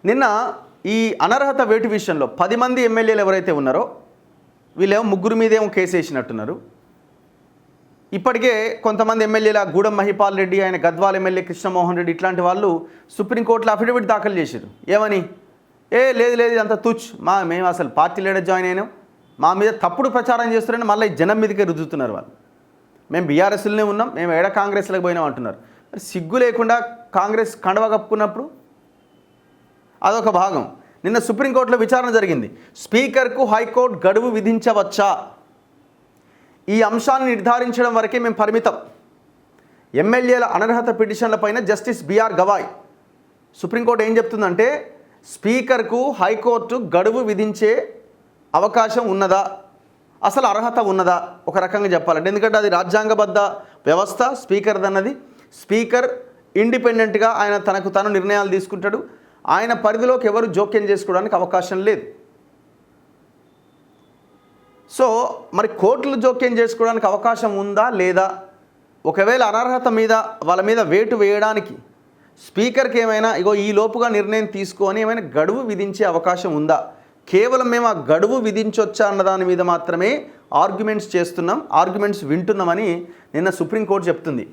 నిన్న ఈ అనర్హత వేటు విషయంలో 10 మంది ఎమ్మెల్యేలు ఎవరైతే ఉన్నారో వీళ్ళేమో ముగ్గురు మీదేమో కేసు వేసినట్టున్నారు. ఇప్పటికే కొంతమంది ఎమ్మెల్యేల గూడెం మహిపాల్ రెడ్డి, ఆయన గద్వాల్ ఎమ్మెల్యే కృష్ణమోహన్ రెడ్డి ఇట్లాంటి వాళ్ళు సుప్రీంకోర్టులో అఫిడవిట్ దాఖలు చేశారు. ఏమని? లేదు ఇదంతా తుచ్, మేము అసలు పార్టీ లీడర్ జాయిన్ అయినాం, మా మీద తప్పుడు ప్రచారం చేస్తున్నారని మళ్ళీ జనం మీదకే రుద్దుతున్నారు. వాళ్ళు మేము బీఆర్ఎస్లోనే ఉన్నాం, మేము ఏడ కాంగ్రెస్లోకి పోయినాం అంటున్నారు. మరి సిగ్గు లేకుండా కాంగ్రెస్ కండవ కప్పుకున్నప్పుడు అదొక భాగం. నిన్న సుప్రీంకోర్టులో విచారణ జరిగింది. స్పీకర్కు హైకోర్టు గడువు విధించవచ్చా? ఈ అంశాన్ని నిర్ధారించడం వరకే మేము పరిమితం. ఎమ్మెల్యేల అనర్హత పిటిషన్లపైన జస్టిస్ బిఆర్ గవాయ్. సుప్రీంకోర్టు ఏం చెప్తుందంటే స్పీకర్కు హైకోర్టు గడువు విధించే అవకాశం ఉన్నదా, అసలు అర్హత ఉన్నదా ఒక రకంగా చెప్పాలంటే. ఎందుకంటే అది రాజ్యాంగబద్ధ వ్యవస్థ స్పీకర్ది అన్నది. స్పీకర్ ఇండిపెండెంట్గా ఆయన తనకు తాను నిర్ణయాలు తీసుకుంటాడు. ఆయన పరిధిలోకి ఎవరు జోక్యం చేసుకోవడానికి అవకాశం లేదు. సో మరి కోర్టులు జోక్యం చేసుకోవడానికి అవకాశం ఉందా లేదా? ఒకవేళ అనర్హత మీద వాళ్ళ మీద వేటు వేయడానికి స్పీకర్కి ఏమైనా ఈ లోపుగా నిర్ణయం తీసుకొని ఏమైనా గడువు విధించే అవకాశం ఉందా? కేవలం మేము ఆ గడువు విధించొచ్చా అన్న దాని మీద మాత్రమే ఆర్గ్యుమెంట్స్ వింటున్నామని నిన్న సుప్రీంకోర్టు చెప్తుంది.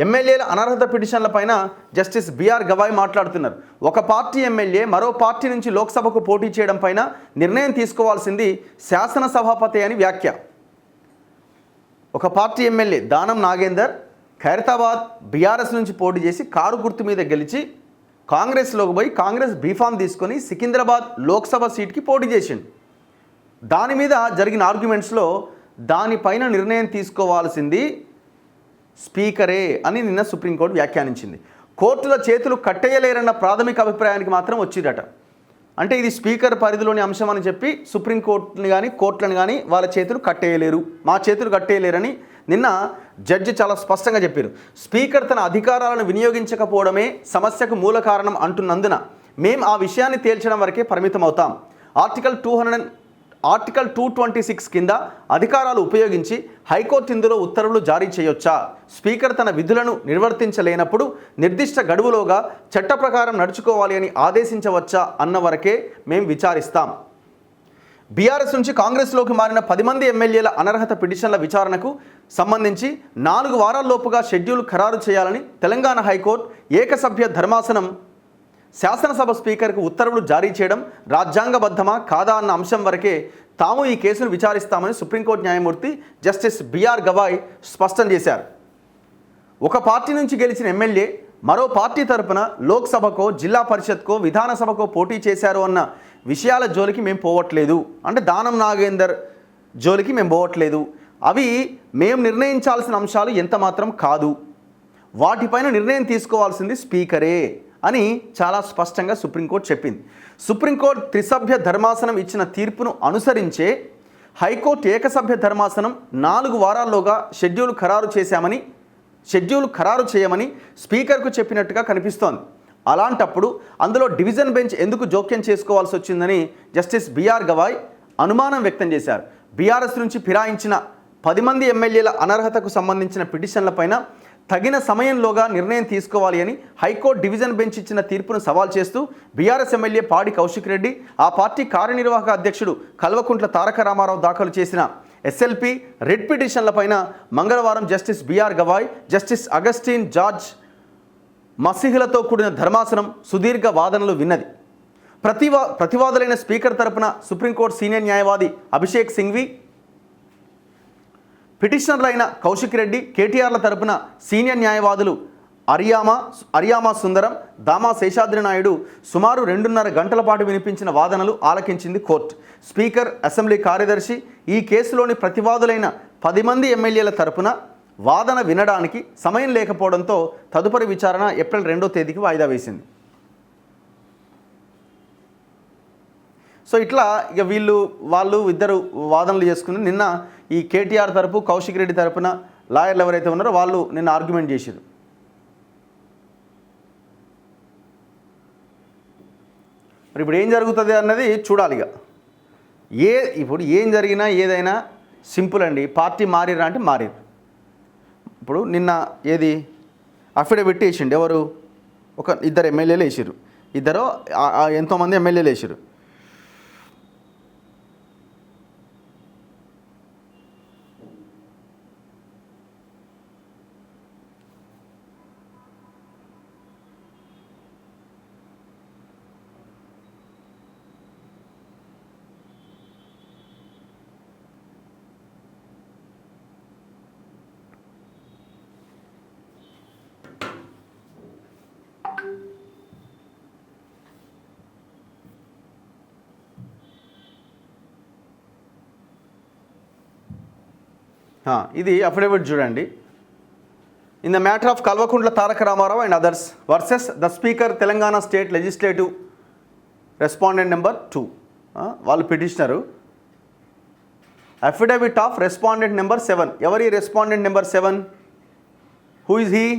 ఎమ్మెల్యేల అనర్హత పిటిషన్లపైన జస్టిస్ బిఆర్ గవాయ్ మాట్లాడుతున్నారు. ఒక పార్టీ ఎమ్మెల్యే మరో పార్టీ నుంచి లోక్సభకు పోటీ చేయడం పైన నిర్ణయం తీసుకోవాల్సింది శాసనసభాపతి అని వ్యాఖ్య. ఒక party MLA Danam Nagender Khairatabad BRS నుంచి పోటీ చేసి కారు గుర్తు మీద గెలిచి కాంగ్రెస్లోకి పోయి కాంగ్రెస్ బీఫామ్ తీసుకొని సికింద్రాబాద్ లోక్సభ సీట్కి పోటీ చేసిండు. దాని మీద జరిగిన ఆర్గ్యుమెంట్స్లో దానిపైన నిర్ణయం తీసుకోవాల్సింది స్పీకరే అని నిన్న సుప్రీంకోర్టు వ్యాఖ్యానించింది. కోర్టుల చేతులు కట్టేయలేరన్న ప్రాథమిక అభిప్రాయానికి మాత్రం వచ్చిరట. అంటే ఇది స్పీకర్ పరిధిలోని అంశం అని చెప్పి సుప్రీంకోర్టుని కానీ కోర్టులను కానీ వాళ్ళ చేతులు కట్టేయలేరు, మా చేతులు కట్టేయలేరని నిన్న జడ్జి చాలా స్పష్టంగా చెప్పారు. స్పీకర్ తన అధికారాలను వినియోగించకపోవడమే సమస్యకు మూల కారణం అంటున్నందున మేము ఆ విషయాన్ని తేల్చడం వరకే పరిమితం అవుతాం. ఆర్టికల్ 226 కింద అధికారాలు ఉపయోగించి హైకోర్టు ఇందులో ఉత్తర్వులు జారీ చేయొచ్చా? స్పీకర్ తన విధులను నిర్వర్తించలేనప్పుడు నిర్దిష్ట గడువులోగా చట్ట ప్రకారం నడుచుకోవాలి అని ఆదేశించవచ్చా అన్న వరకే మేము విచారిస్తాం. బీఆర్ఎస్ నుంచి కాంగ్రెస్లోకి మారిన 10 మంది ఎమ్మెల్యేల అనర్హత పిటిషన్ల విచారణకు సంబంధించి 4 వారాల్లోపుగా షెడ్యూల్ ఖరారు చేయాలని తెలంగాణ హైకోర్టు ఏకసభ్య ధర్మాసనం శాసనసభ స్పీకర్కు ఉత్తర్వులు జారీ చేయడం రాజ్యాంగబద్ధమా కాదా అన్న అంశం వరకే తాము ఈ కేసును విచారిస్తామని సుప్రీంకోర్టు న్యాయమూర్తి జస్టిస్ బిఆర్ గవాయ్ స్పష్టం చేశారు. ఒక పార్టీ నుంచి గెలిచిన ఎమ్మెల్యే మరో పార్టీ తరపున లోక్సభకో జిల్లా పరిషత్కో విధానసభకో పోటీ చేశారు అన్న విషయాల జోలికి మేము పోవట్లేదు. అంటే దానం నాగేందర్ జోలికి మేము పోవట్లేదు. అవి మేము నిర్ణయించాల్సిన అంశాలు ఎంత మాత్రం కాదు. వాటిపైన నిర్ణయం తీసుకోవాల్సింది స్పీకరే అని చాలా స్పష్టంగా సుప్రీంకోర్టు చెప్పింది. సుప్రీంకోర్టు త్రిసభ్య ధర్మాసనం ఇచ్చిన తీర్పును అనుసరించే హైకోర్టు ఏకసభ్య ధర్మాసనం 4 వారాల్లోగా షెడ్యూల్ ఖరారు చేయమని స్పీకర్కు చెప్పినట్టుగా కనిపిస్తోంది. అలాంటప్పుడు అందులో డివిజన్ బెంచ్ ఎందుకు జోక్యం చేసుకోవాల్సి వచ్చిందని జస్టిస్ బిఆర్ గవాయ్ అనుమానం వ్యక్తం చేశారు. బీఆర్ఎస్ నుంచి ఫిరాయించిన 10 మంది ఎమ్మెల్యేల అనర్హతకు సంబంధించిన పిటిషన్లపైన తగిన సమయంలోగా నిర్ణయం తీసుకోవాలి అని హైకోర్టు డివిజన్ బెంచ్ ఇచ్చిన తీర్పును సవాల్ చేస్తూ బీఆర్ఎస్ ఎమ్మెల్యే పాడి కౌశిక్ రెడ్డి, ఆ పార్టీ కార్యనిర్వాహక అధ్యక్షుడు కల్వకుంట్ల తారక రామారావు దాఖలు చేసిన ఎస్ఎల్పి రెడ్ పిటిషన్లపైన మంగళవారం justice BR Gavai, justice Augustine George మసీహులతో కూడిన ధర్మాసనం సుదీర్ఘ వాదనలు విన్నది. ప్రతివాదులైన స్పీకర్ తరపున సుప్రీంకోర్టు సీనియర్ న్యాయవాది అభిషేక్ సింఘ్వి, పిటిషనర్లైన కౌశిక్ రెడ్డి, కేటీఆర్ల తరపున సీనియర్ న్యాయవాదులు అరియామా సుందరం, దామా శేషాద్రి నాయుడు సుమారు 2.5 గంటల పాటు వినిపించిన వాదనలు ఆలకించింది కోర్టు. స్పీకర్, అసెంబ్లీ కార్యదర్శి ఈ కేసులోని ప్రతివాదులైన 10 మంది ఎమ్మెల్యేల తరపున వాదన వినడానికి సమయం లేకపోవడంతో తదుపరి విచారణ ఏప్రిల్ 2వ తేదీకి వాయిదా వేసింది. సో ఇట్లా ఇక వాళ్ళు ఇద్దరు వాదనలు చేసుకుని నిన్న ఈ కేటీఆర్ తరపు, కౌశిక్ రెడ్డి తరపున లాయర్లు ఎవరైతే ఉన్నారో వాళ్ళు నిన్న ఆర్గ్యుమెంట్ చేశారు. మరి ఇప్పుడు ఏం జరుగుతుంది అన్నది చూడాలి. ఇప్పుడు ఏం జరిగినా ఏదైనా సింపుల్ అండి. పార్టీ మారిరా అంటే మారిరు. ఇప్పుడు నిన్న అఫిడవిట్ వేసిండు ఎవరు? 2 ఎమ్మెల్యేలు వేసారు. ఇద్దరు ఎంతోమంది ఎమ్మెల్యేలు వేసారు. ఇది అఫిడవిట్ చూడండి. In the matter of Kalvakuntla Taraka Rama Rao and others versus the speaker Telangana state legislative respondent number 2. వాళ్ళు petitioner. Affidavit of respondent number 7. ఎవరి respondent number 7? Who is he?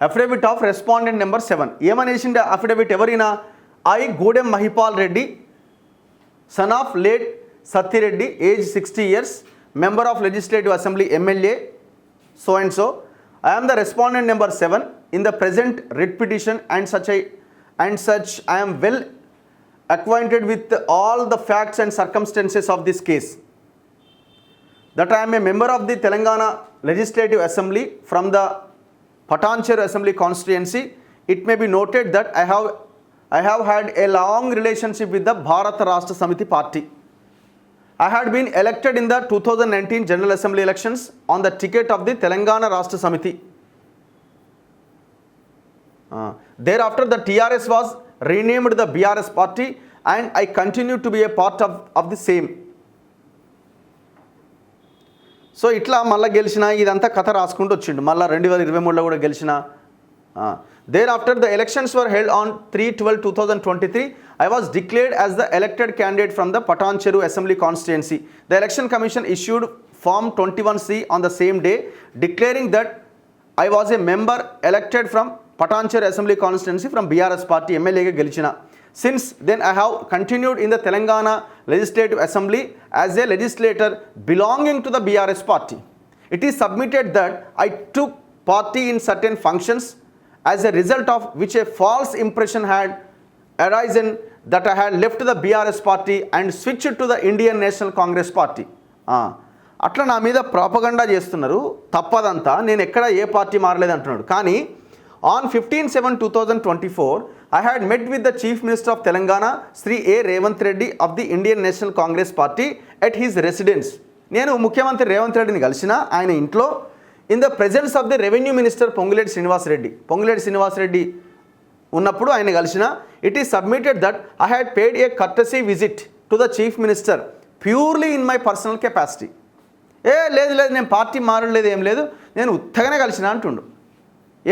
Affidavit of respondent number 7 ఏమనేసిండే అఫిడవిట్ ఎవరైనా? I Gudem Mahipal Reddy, son of late Sattireddy, age 60 years, member of legislative assembly, MLA, so and so. I am the respondent number 7 in the present writ petition and such I am well acquainted with all the facts and circumstances of this case. That I am a member of the Telangana Legislative Assembly from the Patancheru Assembly constituency. It may be noted that I have had a long relationship with the Bharata Rashtra Samiti party. I had been elected in the 2019 General Assembly elections on the ticket of the Telangana Rashtra Samiti. Thereafter the TRS was renamed the BRS party and I continue to be a part of the same. So ఇట్లా మళ్ళీ గెలిచిన ఇదంతా కథ రాసుకుంటూ వచ్చిండు. మళ్ళీ 2023లో కూడా గెలిచిన. Thereafter the elections were held on 3/12/2023 I was declared as the elected candidate from the Patancheru Assembly constituency. The Election Commission issued Form 21C on the same day declaring that I was a member elected from Patancheru Assembly constituency from BRS party. ఎమ్మెల్యేగా గెలిచిన. Since then I have continued in the Telangana Legislative Assembly as a legislator belonging to the BRS party. It is submitted that I took party in certain functions as a result of which a false impression had arisen that I had left the BRS party and switched to the Indian National Congress party. అట్లా నా మీద propaganda చేస్తున్నారు. తప్పదంతా. నేను ఎక్కడ ఏ party మారలేదు అంటున్నాడు. కానీ on 15/7/2024 I had met with the Chief Minister of Telangana Sri A. Revanth Reddy of the Indian National Congress Party at his residence. నేను ముఖ్యమంత్రి రేవంత్ రెడ్డిని కలిసిన ఆయన ఇంట్లో in the presence of the Revenue Minister Ponguleti Srinivas Reddy ఉన్నప్పుడు ఆయన కలిసిన. It is submitted that I had paid a courtesy visit to the Chief Minister purely in my personal capacity. లేదు నేను పార్టీ మారలేదు, ఏం లేదు, నేను ఉత్తగానే కలిసిన అంటుండు.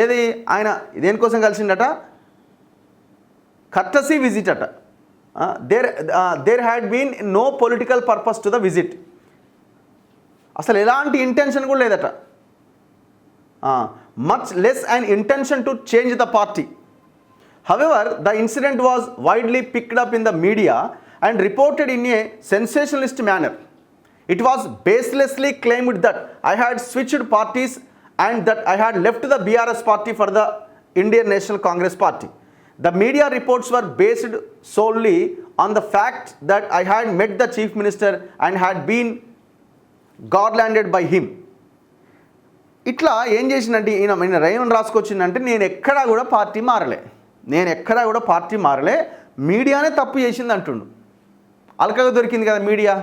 ఏది ఆయన దేనికోసం కలిసిండట? కర్టసీ విజిట్ అట. There had been no political purpose to the visit. అసలు ఎలాంటి ఇంటెన్షన్ కూడా లేదట. Much less and intention to change the party. However the incident was widely picked up in the media and reported in a sensationalist manner. It was baselessly claimed that I had switched parties and that I had left the BRS party for the Indian National Congress party. The media reports were based solely on the fact that I had met the Chief Minister and had been garlanded by him. ఇట్లా ఏం చేసిందంటే ఈయన రైవన్ రాసుకొచ్చిందంటే నేను ఎక్కడా కూడా party మారలే, మీడియానే తప్పు చేసింది అంటుండు. అల్కగా దొరికింది కదా మీడియా.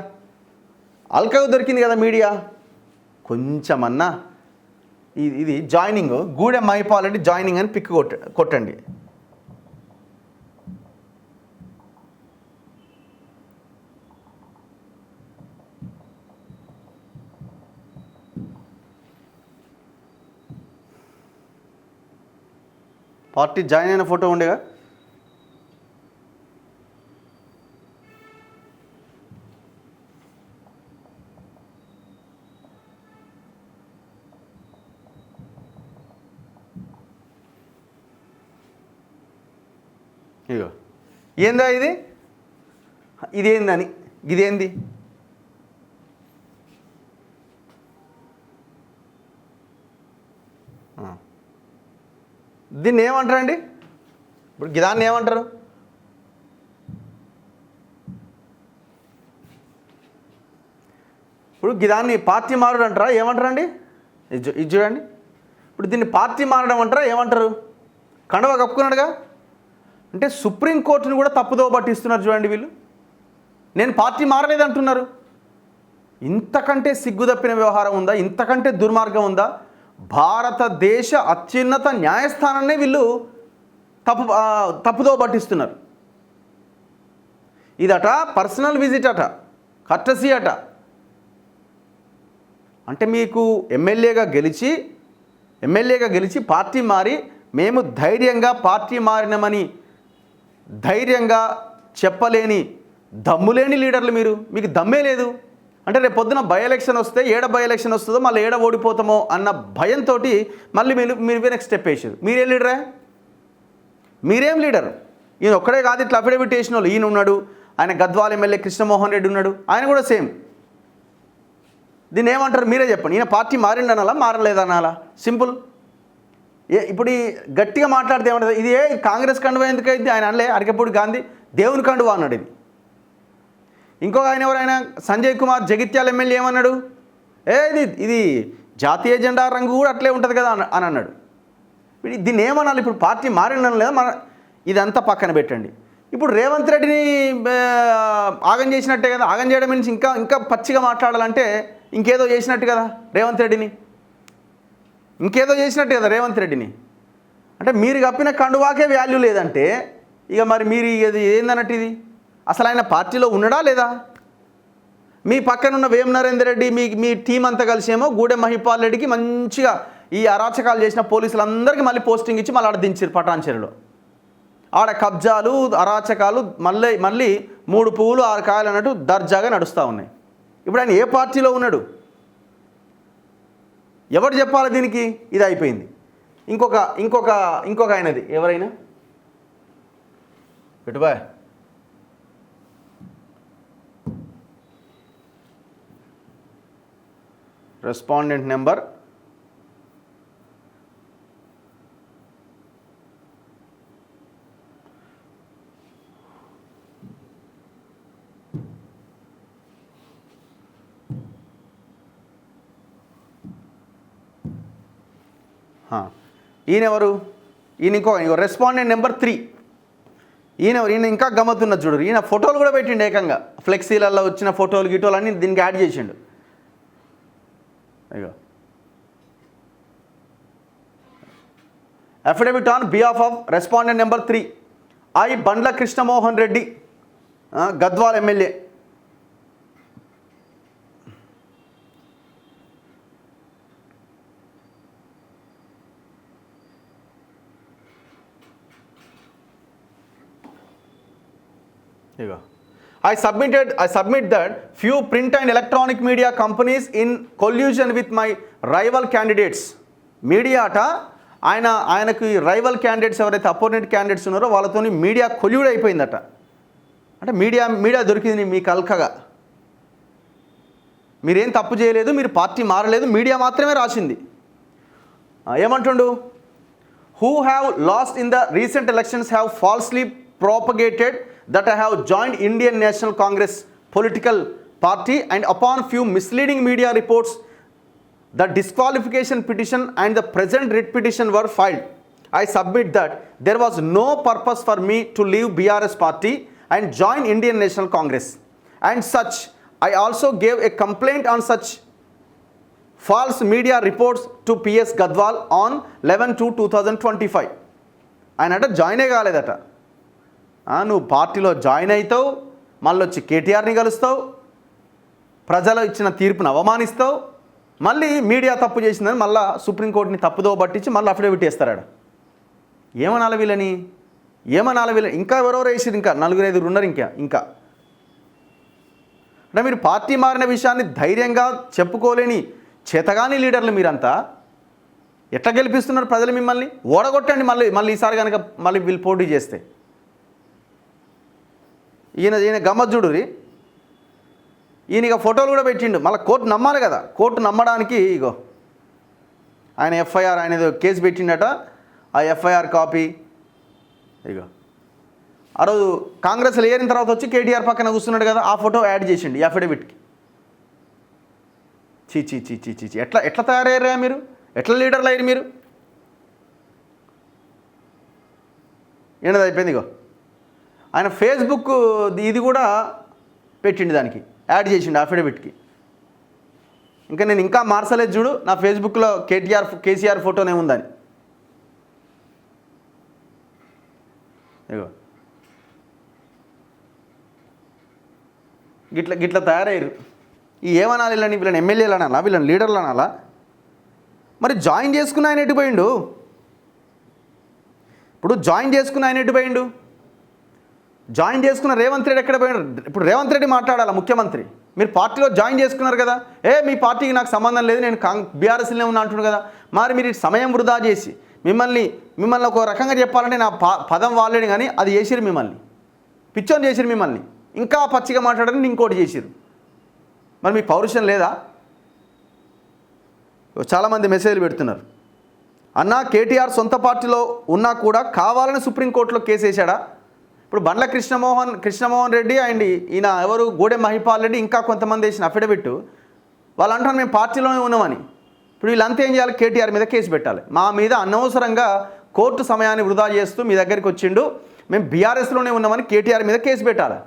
కొంచెమన్నా ఇది జాయినింగ్ గూడెం మహిపాల్ రెడ్డి జాయినింగ్ అని పిక్ కొట్టండి. పార్టీ జాయిన్ అయిన ఫోటో ఉండేగా. ఇగో ఏందా ఇది? ఇదేందని ఇదేంది దీన్ని ఏమంటారండి? ఇప్పుడు దాన్ని ఏమంటారు? ఇప్పుడు దాన్ని పార్టీ మారడం అంటారా ఏమంటారండి? ఇది చూడండి. ఇప్పుడు దీన్ని పార్టీ మారడం అంటారా ఏమంటారు? కండువా కప్పుకున్నాడుగా, అంటే సుప్రీంకోర్టుని కూడా తప్పుదో పట్టిస్తున్నారు చూడండి వీళ్ళు. నేను పార్టీ మారలేదంటున్నారు. ఇంతకంటే సిగ్గుదప్పిన వ్యవహారం ఉందా? ఇంతకంటే దుర్మార్గం ఉందా? భారతదేశ అత్యున్నత న్యాయస్థానాన్నే వీళ్ళు తప్పుదో పట్టిస్తున్నారు. ఇదట పర్సనల్ విజిట్ అట, కర్టసీ అట. అంటే మీకు ఎమ్మెల్యేగా గెలిచి పార్టీ మారి మేము ధైర్యంగా పార్టీ మారినామని ధైర్యంగా చెప్పలేని దమ్ములేని లీడర్లు మీకు దమ్మే లేదు. అంటే రేపు పొద్దున బై ఎలక్షన్ వస్తే బై ఎలక్షన్ వస్తుందో మళ్ళీ ఓడిపోతామో అన్న భయంతో మళ్ళీ మీరు నెక్స్ట్ స్టెప్ వేసారు. మీరేం లీడరా? మీరేం లీడర్? ఈయన ఒక్కడే కాదు, ఇట్లా అఫిడవిట్ వేసిన వాళ్ళు ఈయన ఉన్నాడు, ఆయన గద్వాల ఎమ్మెల్యే కృష్ణమోహన్ రెడ్డి ఉన్నాడు, ఆయన కూడా సేమ్. దీన్ని ఏమంటారు మీరే చెప్పండి. ఈయన పార్టీ మారిండనాలా మారలేదనాలా? సింపుల్. ఇప్పుడు ఈ గట్టిగా మాట్లాడితే ఏమంటుంది? ఇది కాంగ్రెస్ కండువా ఎందుకైంది? ఆయన అనలే అరకెప్పుడు గాంధీ దేవుని కండువా అన్నాడు. ఇంకొక ఆయన ఎవరైనా సంజయ్ కుమార్ జగిత్యాల ఎమ్మెల్యే ఏమన్నాడు? ఇది జాతీయ జెండా రంగు కూడా అట్లే ఉంటుంది కదా అని అన్నాడు. దీన్ని ఏమనాలి? ఇప్పుడు పార్టీ మారిన లేదా ఇదంతా పక్కన పెట్టండి. ఇప్పుడు రేవంత్ రెడ్డిని ఆగం చేసినట్టే కదా. ఆగం చేయడం మీన్స్ ఇంకా పచ్చిగా మాట్లాడాలంటే ఇంకేదో చేసినట్టు కదా రేవంత్ రెడ్డిని. అంటే మీరు కప్పిన కండువాకే వాల్యూ లేదంటే ఇక మరి మీరు ఇది ఏందన్నట్టు? ఇది అసలు ఆయన పార్టీలో ఉన్నాడా లేదా? మీ పక్కన ఉన్న వేం నరేందర్ రెడ్డి మీ టీం అంతా కలిసేమో గూడెం మహిపాల్ రెడ్డికి మంచిగా ఈ అరాచకాలు చేసిన పోలీసులందరికీ మళ్ళీ పోస్టింగ్ ఇచ్చి మళ్ళీ ఆడ దించారు పటాన్చెరులో. ఆడ కబ్జాలు అరాచకాలు మళ్ళీ 3 పువ్వులు 6 కాయలు అన్నట్టు దర్జాగా నడుస్తూ ఉన్నాయి. ఇప్పుడు ఆయన ఏ పార్టీలో ఉన్నాడు? ఎవరు చెప్పాలి దీనికి? ఇది అయిపోయింది. ఇంకొక ఆయనది ఎవరైనా పెట్టుబా రెస్పాండెంట్ నెంబర్ ఈయనెవరు? ఇంకో రెస్పాండెంట్ నెంబర్ 3. ఈయన ఇంకా గమ్మత్తున్నది చూడరు. ఈయన ఫోటోలు కూడా పెట్టిండు ఏకంగా. ఫ్లెక్సీలలో వచ్చిన ఫోటోలు గిటోలు అన్నీ దీనికి యాడ్ చేసిండు. అయ్యో affidavit on behalf of respondent number 3 Bandla Krishnamohan Reddy, Gadwal MLA. I submit that few print and electronic media companies in collusion with my rival candidates. Media అట ఆయనకు రైవల్ క్యాండిడేట్స్ ఎవరైతే అపోనెంట్ క్యాండిడేట్స్ ఉన్నారో వాళ్ళతో మీడియా కొల్యూడ్ అయిపోయిందట. అంటే media దొరికింది మీకు అల్కగా. మీరేం తప్పు చేయలేదు, మీరు పార్టీ మారలేదు, మీడియా మాత్రమే రాసింది. ఏమంటుండు? Who have lost in the recent elections have falsely propagated that I have joined Indian National Congress political party, and upon few misleading media reports the disqualification petition and the present writ petition were filed. I submit that there was no purpose for me to leave BRS party and join Indian National Congress, and such I also gave a complaint on such false media reports to PS Gadwal on 11/2/2025. ఆయనట జాయినే కాలేదట. నువ్వు పార్టీలో join అవుతావు, మళ్ళీ వచ్చి కేటీఆర్ని కలుస్తావు, ప్రజలు ఇచ్చిన తీర్పును అవమానిస్తావు, మళ్ళీ మీడియా తప్పు చేసిందని మళ్ళీ సుప్రీంకోర్టుని తప్పుదో పట్టించి మళ్ళీ అఫిడవిట్ వేస్తారాడ. ఏమనాలి వీళ్ళని? ఇంకా ఎవరెవరు వేసారు? ఇంకా 4-5 ఉన్నారు. ఇంకా అంటే మీరు పార్టీ మారిన విషయాన్ని ధైర్యంగా చెప్పుకోలేని చేతగాని లీడర్లు మీరంతా. ఎట్లా గెలిపిస్తున్నారు ప్రజలు మిమ్మల్ని? ఓడగొట్టండి మళ్ళీ ఈసారి కనుక మళ్ళీ వీళ్ళు పోటీ చేస్తే. ఈయన గమ్మజ్జుడు ఈయన ఇక ఫోటోలు కూడా పెట్టిండు. మళ్ళీ కోర్టు నమ్మాలి కదా, కోర్టు నమ్మడానికి ఇగో ఆయన ఎఫ్ఐఆర్ ఆయన ఏదో కేసు పెట్టిండట, ఆ ఎఫ్ఐఆర్ కాపీ ఇగో ఆ రోజు కాంగ్రెస్లో ఏరిన తర్వాత వచ్చి కేటీఆర్ పక్కన కూర్చున్నాడు కదా, ఆ ఫోటో యాడ్ చేసిండు ఈ అఫిడవిట్కి. చీ ఎట్లా తయారయ్యారా మీరు, ఎట్లా లీడర్లు అయ్యారు మీరు? ఏంటది అయిపోయింది ఇగో ఆయన ఫేస్బుక్ ఇది కూడా పెట్టిండు, దానికి యాడ్ చేసిండు అఫిడవిట్కి. నేను ఇంకా మార్చలేదు చూడు, నా ఫేస్బుక్లో కేసీఆర్ ఫోటోనే ఉందని. ఇగో గిట్ల తయారయ్యారు. ఏమనాలి వీళ్ళని ఎమ్మెల్యేలు అనాలా, వీళ్ళని లీడర్లు అనాలా? మరి జాయిన్ చేసుకున్న ఆయన ఎటు పోయిండు? ఇప్పుడు జాయిన్ చేసుకున్న ఆయన ఎటు పోయిండు? జాయిన్ చేసుకున్న రేవంత్ రెడ్డి ఎక్కడ పోయినారు? ఇప్పుడు రేవంత్ రెడ్డి మాట్లాడాలా ముఖ్యమంత్రి, మీరు పార్టీలో జాయిన్ చేసుకున్నారు కదా, మీ పార్టీకి నాకు సంబంధం లేదు, నేను బీఆర్ఎస్లోనే ఉన్నా అంటున్నాను కదా, మరి మీరు సమయం వృధా చేసి మిమ్మల్ని ఒక రకంగా చెప్పాలంటే నా పదం వాడలేడు కానీ అది చేసిరు, మిమ్మల్ని పిచ్చోని చేసిరు, మిమ్మల్ని ఇంకా పచ్చిగా మాట్లాడని ఇంకోటి చేసిరు. మరి మీ పౌరుషం లేదా? చాలామంది మెసేజ్లు పెడుతున్నారు, అన్నా కేటీఆర్ సొంత పార్టీలో ఉన్నా కూడా కావాలని సుప్రీంకోర్టులో కేసు వేశాడా? ఇప్పుడు బండ్ల కృష్ణమోహన్ రెడ్డి అండ్ ఈయన ఎవరు గూడెం మహిపాల్ రెడ్డి ఇంకా కొంతమంది వేసిన అఫిడవిట్ వాళ్ళు అంటారు మేము పార్టీలోనే ఉన్నామని. ఇప్పుడు వీళ్ళంతా ఏం చేయాలి? కేటీఆర్ మీద కేసు పెట్టాలి. మా మీద అనవసరంగా కోర్టు సమయాన్ని వృధా చేస్తూ మీ దగ్గరికి వచ్చిండు, మేము బీఆర్ఎస్లోనే ఉన్నామని కేటీఆర్ మీద కేసు పెట్టాలి.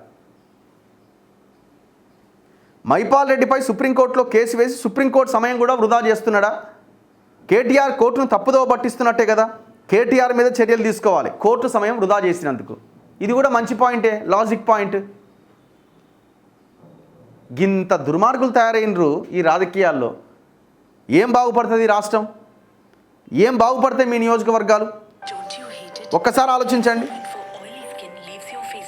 మహిపాల్ రెడ్డిపై సుప్రీంకోర్టులో కేసు వేసి సుప్రీంకోర్టు సమయం కూడా వృధా చేస్తున్నాడా? కేటీఆర్ కోర్టును తప్పుదోవ పట్టిస్తున్నట్టే కదా. కేటీఆర్ మీద చర్యలు తీసుకోవాలి కోర్టు సమయం వృధా చేసినందుకు. ఇది కూడా మంచి పాయింటే, లాజిక్ పాయింట్. గింత దుర్మార్గులు తయారైనరు ఈ రాజకీయాల్లో. ఏం బాగుపడుతుంది రాష్ట్రం? ఏం బాగుపడతాయి మీ నియోజకవర్గాలు? ఒక్కసారి ఆలోచించండి.